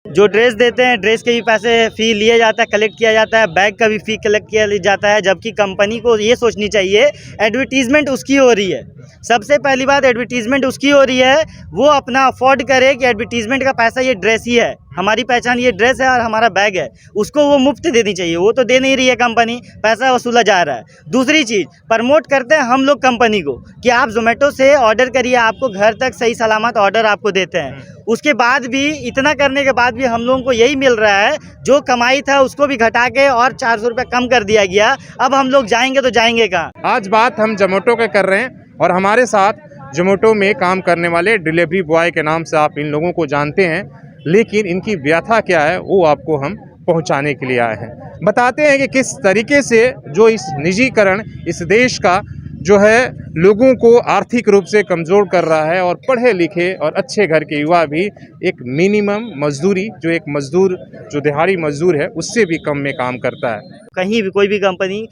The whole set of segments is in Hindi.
जो ड्रेस देते हैं, ड्रेस के भी पैसे फ़ी लिया जाता है, कलेक्ट किया जाता है, बैग का भी फ़ी कलेक्ट किया जाता है। जबकि कंपनी को ये सोचनी चाहिए, एडवर्टीज़मेंट उसकी हो रही है। सबसे पहली बात, एडवर्टीज़मेंट उसकी हो रही है, वो अपना अफोर्ड करे कि एडवर्टीज़मेंट का पैसा ये ड्रेस ही है, हमारी पहचान ये ड्रेस है और हमारा बैग है, उसको वो मुफ्त देनी चाहिए। वो तो दे नहीं रही है कंपनी, पैसा वसूला जा रहा है। दूसरी चीज़, प्रमोट करते हैं हम लोग कंपनी को कि आप ज़ोमैटो से ऑर्डर करिए, आपको घर तक सही सलामत ऑर्डर आपको देते हैं। उसके बाद भी, इतना करने के बाद भी हम लोगों को यही मिल रहा है, जो कमाई था उसको भी घटा के और 400 रुपये कम कर दिया गया। अब हम लोग जाएंगे तो जाएंगे कहाँ? आज बात हम जोमेटो के कर रहे हैं और हमारे साथ जोमेटो में काम करने वाले डिलीवरी बॉय के नाम से आप इन लोगों को जानते हैं, लेकिन इनकी व्यथा क्या है वो आपको हम पहुंचाने के लिए आए हैं। बताते हैं कि किस तरीके से जो इस निजीकरण इस देश का जो है लोगों को आर्थिक रूप से कमज़ोर कर रहा है और पढ़े लिखे और अच्छे घर के युवा भी एक मिनिमम मजदूरी, जो एक मजदूर जो दिहाड़ी मजदूर है उससे भी कम में काम करता है। कहीं भी कोई भी कंपनी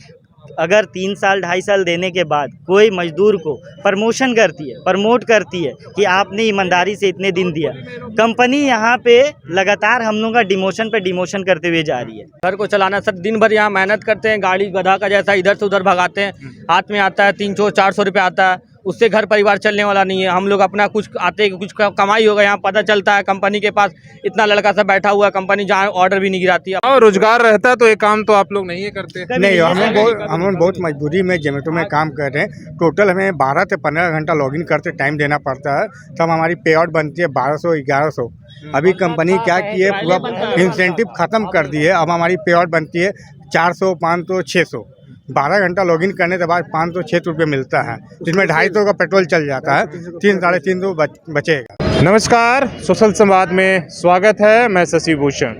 अगर 3 साल 2.5 साल देने के बाद कोई मजदूर को प्रमोशन करती है, प्रमोट करती है कि आपने ईमानदारी से इतने दिन दिया, कंपनी यहाँ पे लगातार हम लोगों का डिमोशन पे डिमोशन करते हुए जा रही है। घर को चलाना सर, दिन भर यहाँ मेहनत करते हैं, गाड़ी गधा का जैसा इधर से उधर भगाते हैं, हाथ में आता है 300-400 रुपये आता है, उससे घर परिवार चलने वाला नहीं है। हम लोग अपना कुछ आते कुछ कमाई होगा, यहाँ पता चलता है कंपनी के पास इतना लड़का सब बैठा हुआ है, कंपनी जहाँ ऑर्डर भी नहीं गिराती है। और रोजगार रहता तो ये काम तो आप लोग नहीं करते? नहीं, हम बहुत मजबूरी में जोमेटो में काम कर रहे हैं। टोटल हमें 12 से 15 घंटा लॉगिन करते टाइम देना पड़ता है, तब हमारी पे आउट बनती है 1200-1100। अभी कंपनी क्या की है, पूरा इंसेंटिव ख़त्म कर दी है। अब हमारी पे आउट बनती है 400, 500, 600। 12 घंटा लॉगिन करने के बाद 500-600 रुपये मिलता है, जिसमें 250 का पेट्रोल चल जाता है, 300-350 बचेगा। नमस्कार, सोशल संवाद में स्वागत है। मैं शशि भूषण।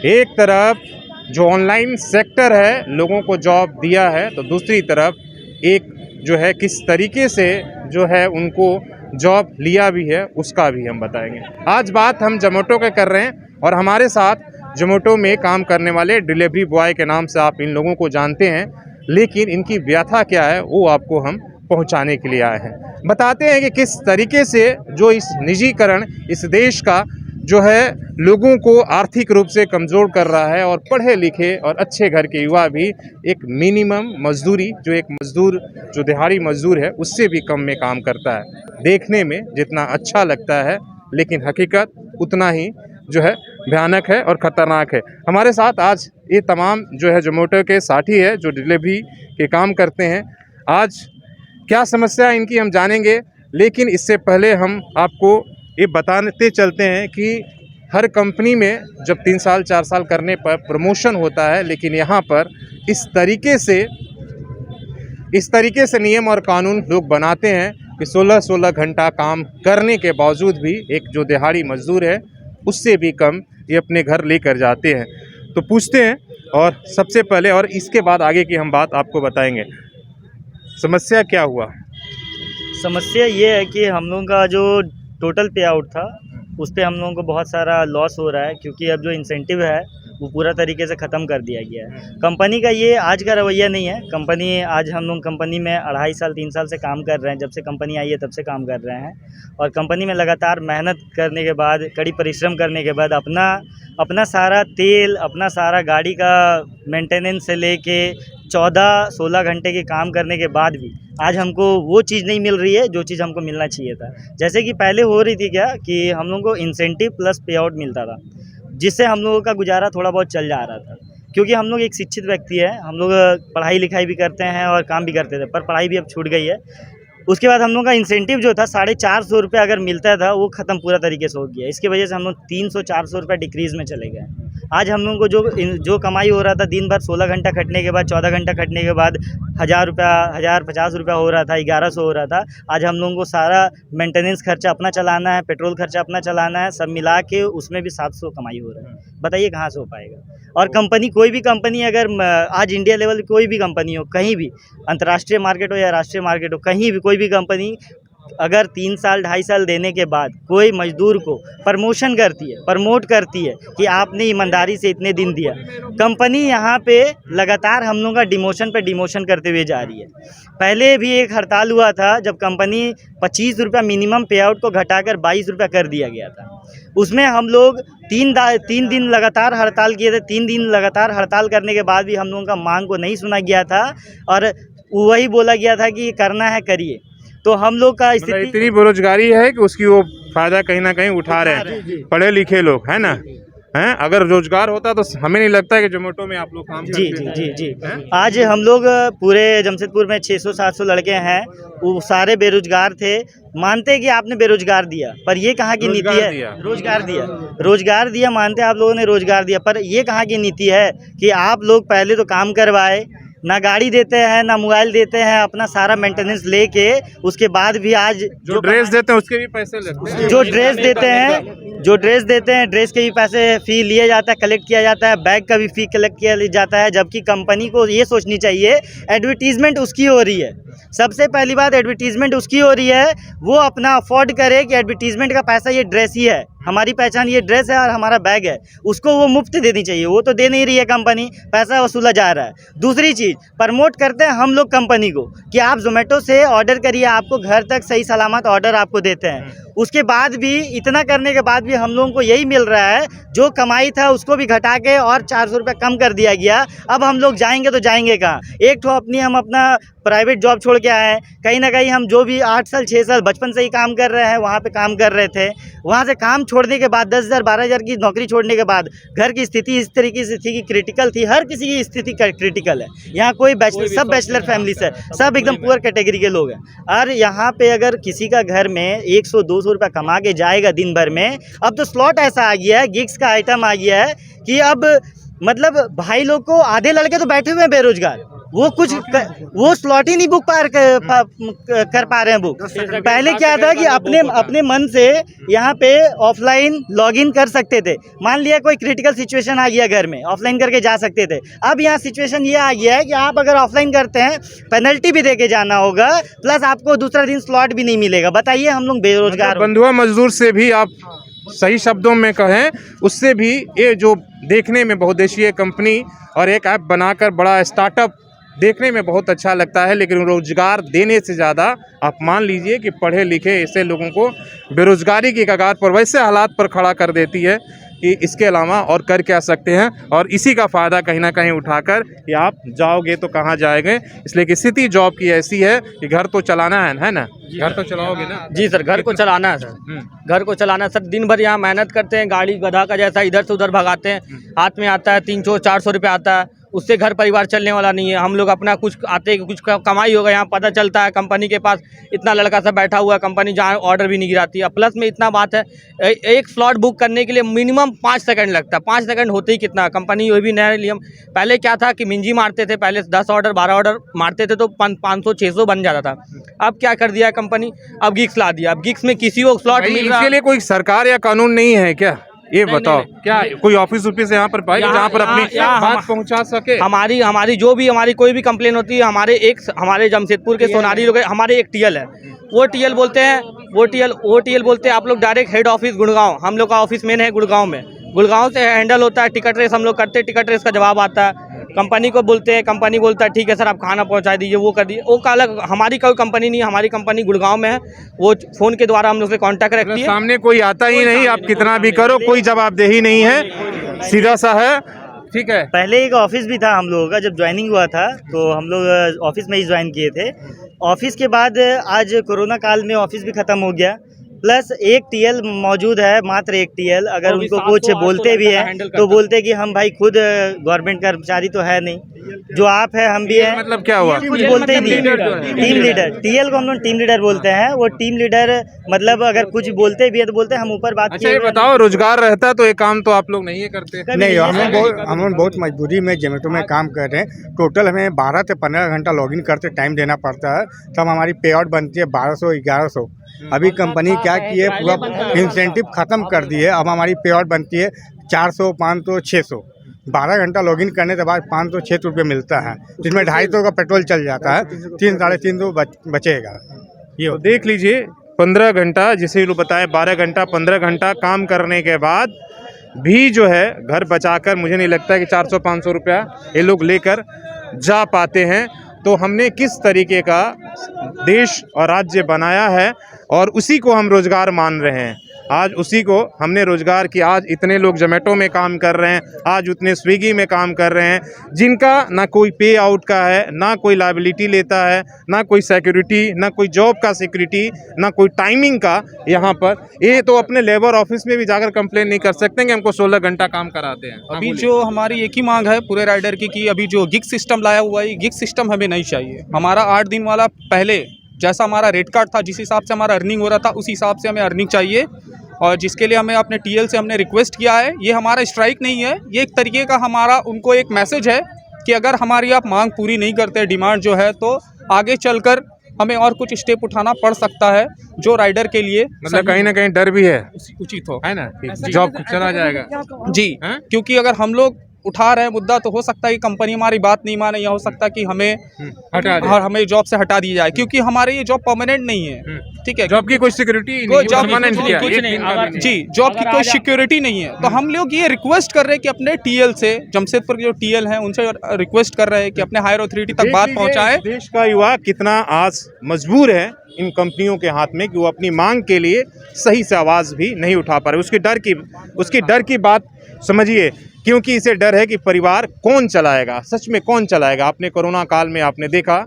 एक तरफ जो ऑनलाइन सेक्टर है लोगों को जॉब दिया है, तो दूसरी तरफ एक जो है किस तरीके से जो है उनको जॉब लिया भी है उसका भी हम बताएंगे। आज बात हम जोमेटो के कर रहे हैं और हमारे साथ जोमेटो में काम करने वाले डिलीवरी बॉय के नाम से आप इन लोगों को जानते हैं, लेकिन इनकी व्यथा क्या है वो आपको हम पहुंचाने के लिए आए हैं। बताते हैं कि किस तरीके से जो इस निजीकरण इस देश का जो है लोगों को आर्थिक रूप से कमज़ोर कर रहा है और पढ़े लिखे और अच्छे घर के युवा भी एक मिनिमम मजदूरी, जो एक मजदूर जो दिहाड़ी मजदूर है उससे भी कम में काम करता है। देखने में जितना अच्छा लगता है, लेकिन हकीकत उतना ही जो है भयानक है और ख़तरनाक है। हमारे साथ आज ये तमाम जो है जोमेटो के साथी है जो डिलीवरी के काम करते हैं। आज क्या समस्या है इनकी हम जानेंगे, लेकिन इससे पहले हम आपको ये बताते चलते हैं कि हर कंपनी में जब 3 साल 4 साल करने पर प्रमोशन होता है, लेकिन यहाँ पर इस तरीके से नियम और कानून लोग बनाते हैं कि 16-16 घंटा काम करने के बावजूद भी एक जो दिहाड़ी मजदूर है उससे भी कम ये अपने घर लेकर जाते हैं। तो पूछते हैं और सबसे पहले, और इसके बाद आगे की हम बात आपको बताएंगे। समस्या क्या हुआ? समस्या ये है कि हम लोगों का जो टोटल पे आउट था उस पर हम लोगों को बहुत सारा लॉस हो रहा है, क्योंकि अब जो इंसेंटिव है वो पूरा तरीके से ख़त्म कर दिया गया है। कंपनी का ये आज का रवैया नहीं है। कंपनी आज हम लोग कंपनी में 2.5 साल 3 साल से काम कर रहे हैं, जब से कंपनी आई है तब से काम कर रहे हैं। और कंपनी में लगातार मेहनत करने के बाद, कड़ी परिश्रम करने के बाद अपना सारा तेल, अपना सारा गाड़ी का मेंटेनेंस से लेके 14-16 घंटे के काम करने के बाद भी आज हमको वो चीज़ नहीं मिल रही है जो चीज़ हमको मिलना चाहिए था। जैसे कि पहले हो रही थी क्या कि हम लोगों को इंसेंटिव प्लस पे आउट मिलता था, जिससे हम लोगों का गुजारा थोड़ा बहुत चल जा रहा था। क्योंकि हम लोग एक शिक्षित व्यक्ति है, हम लोग पढ़ाई लिखाई भी करते हैं और काम भी करते थे, पर पढ़ाई भी अब छूट गई है। उसके बाद हम लोग का इंसेंटिव जो था 450 रुपये अगर मिलता था वो ख़त्म पूरा तरीके से हो गया। इसकी वजह से हम लोग 300-400 रुपये डिक्रीज़ में चले गए। आज हम लोगों को जो कमाई हो रहा था दिन भर 16 घंटा खटने के बाद, 14 घंटा खटने के बाद 1000 रुपया, 1050 रुपया हो रहा था, 1100 हो रहा था। आज हम लोगों को सारा मेंटेनेंस खर्चा अपना चलाना है, पेट्रोल खर्चा अपना चलाना है, सब मिला के उसमें भी 700 कमाई हो रहा है। बताइए कहाँ से हो पाएगा? और कंपनी, कोई भी कंपनी अगर आज इंडिया लेवल कोई भी कंपनी हो, कहीं भी अंतर्राष्ट्रीय मार्केट हो या राष्ट्रीय मार्केट हो, कहीं भी कोई भी कंपनी अगर 3 साल 2.5 साल देने के बाद कोई मजदूर को प्रमोशन करती है, प्रमोट करती है कि आपने ईमानदारी से इतने दिन दिया, कंपनी यहाँ पे लगातार हम लोगों का डिमोशन पे डिमोशन करते हुए जा रही है। पहले भी एक हड़ताल हुआ था जब कंपनी 25 रुपया मिनिमम पे आउट को घटाकर 22 रुपया कर दिया गया था। उसमें हम लोग तीन दिन लगातार हड़ताल किए थे। 3 दिन लगातार हड़ताल करने के बाद भी हम लोगों का मांग को नहीं सुना गया था और वही बोला गया था कि करना है करिए। तो हम लोग का मतलब स्थिति इतनी बेरोजगारी है कि उसकी वो फायदा कहीं ना कहीं उठा रहे हैं पढ़े लिखे लोग, है ना? हैं, अगर रोजगार होता तो हमें नहीं लगता कि जोमेटो में आप लोग काम जी करते जी हैं। जी जी आज हम लोग पूरे जमशेदपुर में 600-700 लड़के हैं, वो सारे बेरोजगार थे। मानते हैं कि आपने बेरोजगार दिया, पर ये कहाँ की नीति रोजगार है? दिया। रोजगार दिया मानते हैं आप लोगों ने रोजगार दिया, पर ये कहाँ की नीति है कि आप लोग पहले तो काम करवाए, ना गाड़ी देते हैं ना मोबाइल देते हैं, अपना सारा मेंटेनेंस लेके उसके बाद भी आज जो ड्रेस देते हैं उसके भी पैसे लेते हैं। जो ड्रेस देते हैं ड्रेस के भी पैसे फी लिया जाता है, कलेक्ट किया जाता है, बैग का भी फी कलेक्ट किया जाता है। जबकि कंपनी को ये सोचनी चाहिए एडवर्टीजमेंट उसकी हो रही है। सबसे पहली बात एडवर्टीजमेंट उसकी हो रही है, वो अपना अफोर्ड करे कि एडवर्टीजमेंट का पैसा ये ड्रेस ही है, हमारी पहचान ये ड्रेस है और हमारा बैग है, उसको वो मुफ्त देनी चाहिए। वो तो दे नहीं रही है कंपनी, पैसा वसूला जा रहा है। दूसरी चीज़ प्रमोट करते हैं हम लोग कंपनी को कि आप जोमेटो से ऑर्डर करिए, आपको घर तक सही सलामत ऑर्डर आपको देते हैं। उसके बाद भी इतना करने के बाद भी हम लोगों को यही मिल रहा है, जो कमाई था उसको भी घटा के और 400 रुपये कम कर दिया गया। अब हम लोग जाएंगे तो जाएंगे कहाँ? एक तो हम अपना प्राइवेट जॉब छोड़ के आए हैं, कहीं ना कहीं हम जो भी 8 साल 6 साल बचपन से ही काम कर रहे हैं, वहाँ पे काम कर रहे थे। वहाँ से काम छोड़ने के बाद 10,000 12,000 की नौकरी छोड़ने के बाद घर की स्थिति इस तरीके से थी कि क्रिटिकल थी। हर किसी की स्थिति क्रिटिकल है। यहाँ कोई बैचलर, सब बैचलर फैमिली से, सब एकदम पुअर कैटेगरी के लोग हैं। और यहाँ पे अगर किसी का घर में 100-200 रुपये कमा के जाएगा दिन भर में, अब तो स्लॉट ऐसा आ गया है, गिग्स का आइटम आ गया है कि अब मतलब भाई लोग को आधे लड़के तो बैठे हुए हैं बेरोजगार, वो स्लॉट ही नहीं बुक कर पा रहे हैं बुक। पहले क्या था कि अपने मन से यहाँ पे ऑफलाइन लॉगिन कर सकते थे। मान लिया कोई क्रिटिकल सिचुएशन आ गया घर में, ऑफलाइन करके जा सकते थे। अब यहाँ सिचुएशन ये आ गया है कि आप अगर ऑफलाइन करते हैं पेनल्टी भी दे के जाना होगा, प्लस आपको दूसरा दिन स्लॉट भी नहीं मिलेगा। बताइए हम लोग बेरोजगार। बंधुआ मजदूर से भी आप सही शब्दों में कहें, उससे भी ये जो देखने में बहुउद्देशीय कंपनी और एक ऐप बनाकर बड़ा स्टार्टअप देखने में बहुत अच्छा लगता है, लेकिन रोजगार देने से ज़्यादा आप मान लीजिए कि पढ़े लिखे ऐसे लोगों को बेरोजगारी की कगार पर, वैसे हालात पर खड़ा कर देती है कि इसके अलावा और कर क्या सकते हैं। और इसी का फ़ायदा कहीं ना कहीं उठाकर कि आप जाओगे तो कहाँ जाएंगे। इसलिए कि स्थिति जॉब की ऐसी है कि घर तो चलाना है ना? घर तो चलाओगे ना? जी सर, घर को चलाना है सर, घर को चलाना है सर। दिन भर यहाँ मेहनत करते हैं, गाड़ी गधा का जैसा इधर से उधर भगाते हैं। हाथ में आता है 300-400 रुपये आता है, उससे घर परिवार चलने वाला नहीं है। हम लोग अपना कुछ कमाई होगा, यहाँ पता चलता है कंपनी के पास इतना लड़का सब बैठा हुआ है, कंपनी जहाँ ऑर्डर भी नहीं गिराती है। प्लस में इतना बात है, एक स्लॉट बुक करने के लिए मिनिमम 5 सेकंड लगता है। 5 सेकंड होते ही कितना, कंपनी ये भी नया नियम। पहले क्या था कि मिंजी मारते थे, पहले 10 ऑर्डर 12 ऑर्डर मारते थे तो 500-600 बन जाता था। अब क्या कर दिया है कंपनी, अब गिग्स ला दिया। अब गिग्स में किसी को स्लॉट मिल रहा है। इसके लिए कोई सरकार या कानून नहीं है क्या? ये बताओ, क्या कोई ऑफिस यहाँ पर पाएगा जहाँ पर अपनी बात पहुँचा सके? हमारी जो भी हमारी कोई भी कंप्लेन होती है, हमारे जमशेदपुर के सोनारी लोग, हमारे एक टीएल है, वो टीएल बोलते हैं आप लोग डायरेक्ट हेड ऑफिस गुड़गांव, हम लोग का ऑफिस मेन है गुड़गांव में, गुड़गांव से हैंडल होता है। टिकट रेस हम लोग करते हैं, टिकट रेस का जवाब आता है, कंपनी को बोलते हैं, कंपनी बोलता है ठीक है सर आप खाना पहुंचा दीजिए, वो कर दीजिए। वो का अलग, हमारी कोई कंपनी नहीं है, हमारी कंपनी गुड़गांव में है, वो फ़ोन के द्वारा हम लोग से कांटेक्ट रखती है। सामने कोई आता ही नहीं, आप कितना भी करो कोई जवाबदेही नहीं है, सीधा सा है। ठीक है, पहले एक ऑफिस भी था हम लोगों का, जब ज्वाइनिंग हुआ था तो हम लोग ऑफिस में ही ज्वाइन किए थे। ऑफिस के बाद आज कोरोना काल में ऑफिस भी ख़त्म हो गया, प्लस एक टीएल मौजूद है, मात्र एक टीएल। अगर उनको कुछ बोलते भी हैं तो बोलते कि हम भाई खुद गवर्नमेंट कर्मचारी तो है नहीं, जो आप है हम भी हैं। मतलब क्या हुआ? कुछ बोलते ही नहीं। टीम लीडर, टीएल को हम लोग टीम लीडर बोलते हैं। वो टीम लीडर मतलब अगर कुछ बोलते भी है तो बोलते हैं हम ऊपर बात अच्छा ये बताओ, रोजगार रहता तो ये काम तो आप लोग नहीं करते? नहीं, हम बहुत मजबूरी में जोमेटो में काम कर रहे हैं। टोटल हमें 12 से 15 घंटा लॉगिन करते टाइम देना पड़ता है, तब हमारी पे आउट बनती है 1200-1100। अभी कंपनी क्या की है, पूरा इंसेंटिव ख़त्म कर दी है। अब हमारी पे आउट बनती है 400, 500, 600। 12 घंटा लॉगिन करने के बाद 500-600 रुपये मिलता है, जिसमें 250 का पेट्रोल चल जाता है, 300-350 बचेगा। ये तो देख लीजिए, 15 घंटा जिसे लोग बताएं, 12 घंटा 15 घंटा काम करने के बाद भी जो है घर बचाकर, मुझे नहीं लगता कि 400-500 रुपया ये लोग लेकर जा पाते हैं। तो हमने किस तरीके का देश और राज्य बनाया है और उसी को हम रोजगार मान रहे हैं। आज उसी को हमने रोजगार किया। आज इतने लोग जोमेटो में काम कर रहे हैं, आज उतने स्विगी में काम कर रहे हैं, जिनका ना कोई पे आउट का है, ना कोई लायबिलिटी लेता है, ना कोई सिक्योरिटी, ना कोई जॉब का सिक्योरिटी, ना कोई टाइमिंग का। यहाँ पर ये तो अपने लेबर ऑफिस में भी जाकर कंप्लेन नहीं कर सकते कि हमको 16 घंटा काम कराते हैं। अभी जो हमारी एक ही मांग है पूरे राइडर की कि अभी जो गिग सिस्टम लाया हुआ है, गिग सिस्टम हमें नहीं चाहिए। हमारा 8 दिन वाला पहले जैसा हमारा रेट कार्ड था, जिस हिसाब से हमारा अर्निंग हो रहा था, उस हिसाब से हमें अर्निंग चाहिए। और जिसके लिए हमें अपने टीएल से हमने रिक्वेस्ट किया है। ये हमारा स्ट्राइक नहीं है, ये एक तरीके का हमारा उनको एक मैसेज है कि अगर हमारी आप मांग पूरी नहीं करते, डिमांड जो है, तो आगे चलकर हमें और कुछ स्टेप उठाना पड़ सकता है जो राइडर के लिए मतलब कहीं ना कहीं डर भी है, उचित हो, है ना, जॉब चला जाएगा जी। क्योंकि अगर हम लोग उठा रहे हैं मुद्दा, तो हो सकता है कि कंपनी हमारी बात नहीं माने, या हो सकता है कि हमें जॉब से हटा दिया जाए, क्योंकि हमारे ये जॉब परमानेंट नहीं है। ठीक है, जॉब की कोई सिक्योरिटी जी, जॉब की कोई सिक्योरिटी नहीं है। तो हम लोग ये रिक्वेस्ट कर रहे हैं कि अपने टीएल से, जमशेदपुर के जो टीएल हैं, उनसे रिक्वेस्ट कर रहे हैं कि अपने हायर अथॉरिटी तक बात पहुंचाए। देश का युवा कितना आज मजबूर है इन कंपनियों के हाथ में कि वो अपनी मांग के लिए सही से आवाज़ भी नहीं उठा पा रहे। उसकी डर की बात समझिए, क्योंकि इसे डर है कि परिवार कौन चलाएगा, सच में कौन चलाएगा। आपने कोरोना काल में आपने देखा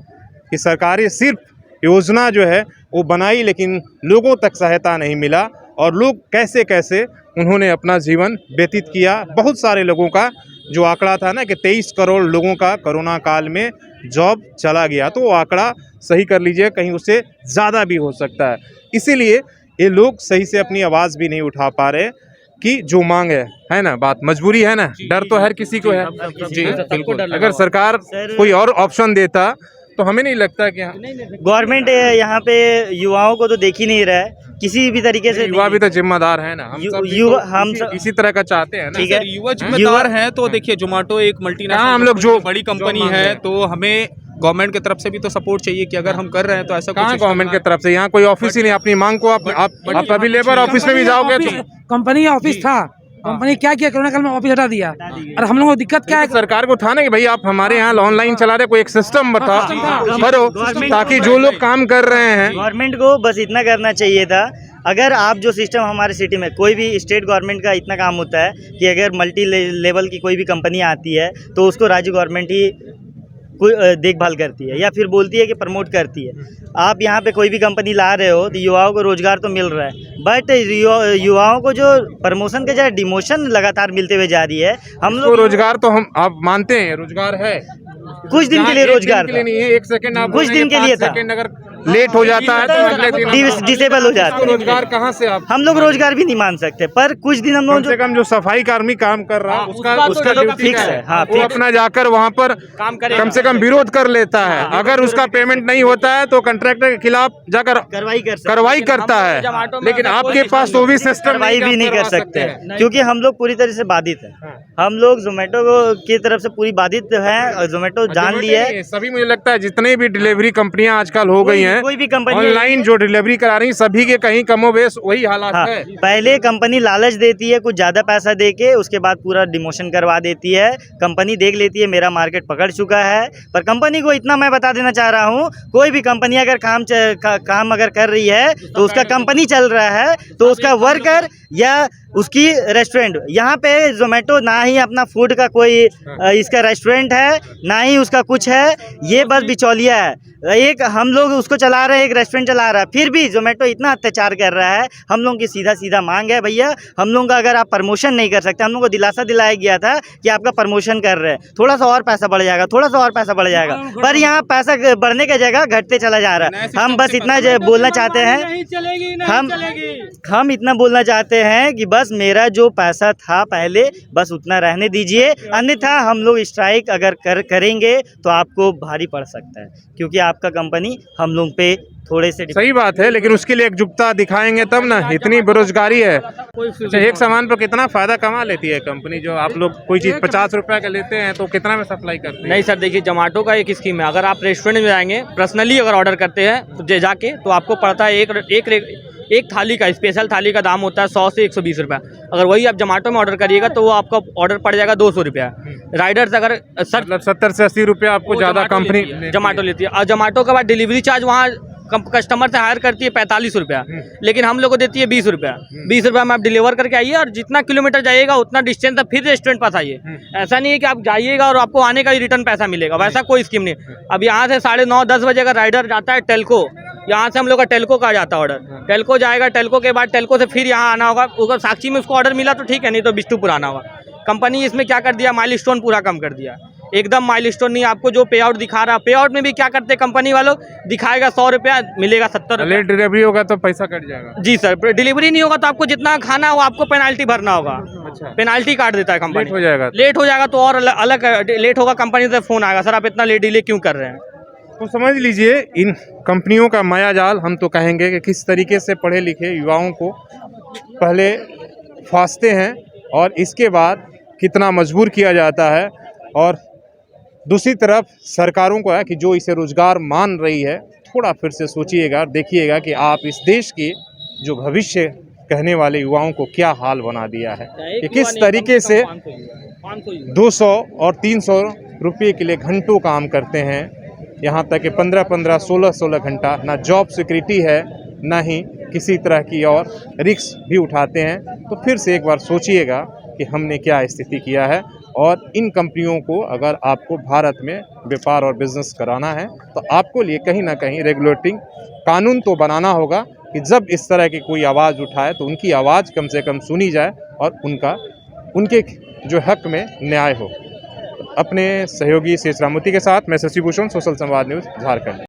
कि सरकारें सिर्फ योजना जो है वो बनाई, लेकिन लोगों तक सहायता नहीं मिला, और लोग कैसे कैसे उन्होंने अपना जीवन व्यतीत किया। बहुत सारे लोगों का जो आंकड़ा था ना कि 23 करोड़ लोगों का कोरोना काल में जॉब चला गया, तो वो आंकड़ा सही कर लीजिए, कहीं उससे ज़्यादा भी हो सकता है। इसीलिए ये लोग सही से अपनी आवाज़ भी नहीं उठा पा रहे कि जो मांग है ना, बात मजबूरी है ना, डर तो हर किसी को है जी, बिल्कुल। अगर सरकार कोई और ऑप्शन देता तो हमें नहीं लगता कि गवर्नमेंट यहाँ पे युवाओं को तो देख ही नहीं रहा है किसी भी तरीके से। युवा भी तो जिम्मेदार है ना, हम सब इसी तरह का चाहते हैं ना। ठीक है, युवा जिम्मेदार हैं। तो देखिए, जोमेटो एक मल्टीनेशनल, हम लोग जो बड़ी कंपनी है, तो हमें गवर्नमेंट की तरफ से भी तो सपोर्ट चाहिए कि अगर हम कर रहे हैं तो ऐसा कहाँ गवर्नमेंट की तरफ से, यहाँ कोई ऑफिस ही नहीं। अपनी मांग को आप अभी लेबर ऑफिस में भी जाओगे तो कंपनी का ऑफिस था, कंपनी क्या किया, कोरोना काल में ऑफिस हटा दिया। और हम लोगों को दिक्कत क्या है, सरकार को था ना कि भाई आप हमारे यहाँ ऑनलाइन चला रहे, कोई एक सिस्टम बता करो, ताकि जो लोग काम कर रहे हैं। गवर्नमेंट को बस इतना करना चाहिए था। अगर आप जो सिस्टम हमारे सिटी में, कोई भी स्टेट गवर्नमेंट का इतना काम होता है कि अगर मल्टी लेवल की कोई भी कंपनी आती है तो उसको राज्य गवर्नमेंट ही कोई देखभाल करती है या फिर बोलती है कि प्रमोट करती है। आप यहाँ पे कोई भी कंपनी ला रहे हो तो युवाओं को रोजगार तो मिल रहा है, बट युवाओं को जो प्रमोशन के जगह डिमोशन लगातार मिलते हुए जा रही है। हम लोग रोजगार तो हम आप मानते हैं रोजगार है, कुछ दिन के लिए रोजगार के लिए नहीं है, 1 सेकंड आप कुछ दिन के लिए था। अगर लेट हो जाता है तो अगले दिन डिसेबल हो जाता है। रोजगार कहाँ से आप, हम लोग रोजगार भी नहीं मान सकते, पर कुछ दिन हम लोग कम से कम जो सफाई कर्मी काम कर रहा है उसका ड्यूटी फिक्स है। हाँ, वो अपना जाकर वहाँ पर कम से कम विरोध कर लेता है। अगर उसका पेमेंट नहीं होता है तो कॉन्ट्रैक्टर के खिलाफ जाकर कार्रवाई करता है। लेकिन आपके पास तो भी सिस्टम कार्रवाई भी नहीं कर सकते, क्योंकि हम लोग पूरी तरह से बाधित है। हम लोग जोमेटो की तरफ से पूरी बाधित है, और जोमेटो जान ली है। सभी, मुझे लगता है जितने भी डिलीवरी कंपनियां आजकल हो गई हैं, कोई भी कंपनी ऑनलाइन जो डिलीवरी करा रही, सभी के कहीं कमोबेश वही हालात है। पहले कंपनी लालच देती है कुछ ज्यादा पैसा देके, उसके बाद पूरा डिमोशन करवा देती है। कंपनी देख लेती है मेरा मार्केट पकड़ चुका है। पर कंपनी को इतना मैं बता देना चाह रहा हूँ, कोई भी कंपनी अगर काम अगर कर रही है तो उसका कंपनी चल रहा है, तो उसका वर्कर या उसकी रेस्टोरेंट, यहाँ पे जोमेटो ना ही अपना फूड का कोई इसका रेस्टोरेंट है, ना ही उसका कुछ है, ये बस बिचौलिया है। एक हम लोग उसको चला रहे हैं, एक रेस्टोरेंट चला रहा है, फिर भी जोमेटो इतना अत्याचार कर रहा है। हम लोगों की सीधा मांग है, भैया हम लोगों का अगर आप प्रमोशन नहीं कर सकते, हम लोगों को दिलासा दिलाया गया था कि आपका प्रमोशन कर रहे हैं, थोड़ा सा और पैसा बढ़ जाएगा, थोड़ा सा और पैसा बढ़ जाएगा, पर यहाँ पैसा बढ़ने की जगह घटते चला जा रहा है। हम बस इतना बोलना चाहते हैं, हम इतना बोलना चाहते हैं कि बस मेरा जो पैसा था पहले बस उतना रहने दीजिए, अन्यथा हम लोग स्ट्राइक अगर करेंगे तो आपको भारी पड़ सकता है, क्योंकि आपका कंपनी हम लोग पे थोड़े से। सही बात है, लेकिन उसके लिए एकजुटता दिखाएंगे तब ना। इतनी बेरोजगारी है, एक सामान पर कितना फायदा कमा लेती है कंपनी। जो आप लोग कोई चीज़ 50 रुपये का लेते हैं तो कितना में सप्लाई करते हैं? नहीं सर, देखिए जोमेटो का एक स्कीम है, अगर आप रेस्टोरेंट में जाएंगे, पर्सनली अगर ऑर्डर करते हैं तो जाके, तो आपको पड़ता है एक थाली का, स्पेशल थाली का दाम होता है 100 से 120 रुपया। अगर वही आप जोमेटो में ऑर्डर करिएगा तो वो आपका ऑर्डर पड़ जाएगा 200 रुपया। राइडर्स अगर सर 70 से 80 रुपया आपको ज़्यादा कंपनी जोमेटो लेती है, और जोमेटो के बाद डिलीवरी चार्ज वहाँ कस्टमर से हायर करती है 45 रुपया, लेकिन हम लोग को देती है 20 रुपया। 20 रुपया में आप डिलीवर करके आइए और जितना किलोमीटर जाइएगा उतना डिस्टेंस तक फिर रेस्टोरेंट पास आइए। ऐसा नहीं है कि आप जाइएगा और आपको आने का ही रिटर्न पैसा मिलेगा, वैसा कोई स्कीम नहीं। अब यहाँ से 9:30-10 बजे का राइडर जाता है टेल्को, यहाँ से हम लोग का टेल्को का जाता है ऑर्डर, टेल्को जाएगा, टेल्को के बाद टेल्को से फिर यहाँ आना होगा। अगर साक्षी में उसको ऑर्डर मिला तो ठीक है, नहीं तो बिष्टुपुर आना होगा। कंपनी इसमें क्या कर दिया, माइलस्टोन पूरा कम कर दिया, एकदम माइलस्टोन नहीं। आपको जो पे आउट दिखा रहा, पे आउट में भी क्या करते हैं कंपनी वालों, दिखाएगा 100 रुपया, मिलेगा 70 रुपया। लेट डिलीवरी होगा तो पैसा कट जाएगा। जी सर, डिलीवरी नहीं होगा तो आपको जितना खाना हो आपको पेनाल्टी भरना होगा। अच्छा, पेनाल्टी काट देता है कंपनी। लेट हो जाएगा लेट हो जाएगा तो और अलग लेट होगा, कंपनी से फोन आएगा, सर आप इतना लेट डिले क्यों कर रहे हैं। तो समझ लीजिए इन कंपनियों का मायाजाल, हम तो कहेंगे कि किस तरीके से पढ़े लिखे युवाओं को पहले फांसते हैं और इसके बाद कितना मजबूर किया जाता है। और दूसरी तरफ सरकारों को है कि जो इसे रोजगार मान रही है, थोड़ा फिर से सोचिएगा, देखिएगा कि आप इस देश के जो भविष्य कहने वाले युवाओं को क्या हाल बना दिया है कि किस तरीके से 200 और 300 रुपये के लिए घंटों काम करते हैं। यहाँ तक कि 15-15, 16-16 घंटा, ना जॉब सिक्योरिटी है, ना ही किसी तरह की और रिस्क भी उठाते हैं। तो फिर से एक बार सोचिएगा कि हमने क्या स्थिति किया है। और इन कंपनियों को अगर आपको भारत में व्यापार और बिजनेस कराना है तो आपको लिए कहीं ना कहीं रेगुलेटिंग कानून तो बनाना होगा कि जब इस तरह की कोई आवाज़ उठाए तो उनकी आवाज़ कम से कम सुनी जाए और उनके जो हक में न्याय हो। अपने सहयोगी शेष रामूर्ति के साथ मैं शशि भूषण, सोशल संवाद न्यूज़, झारखंड।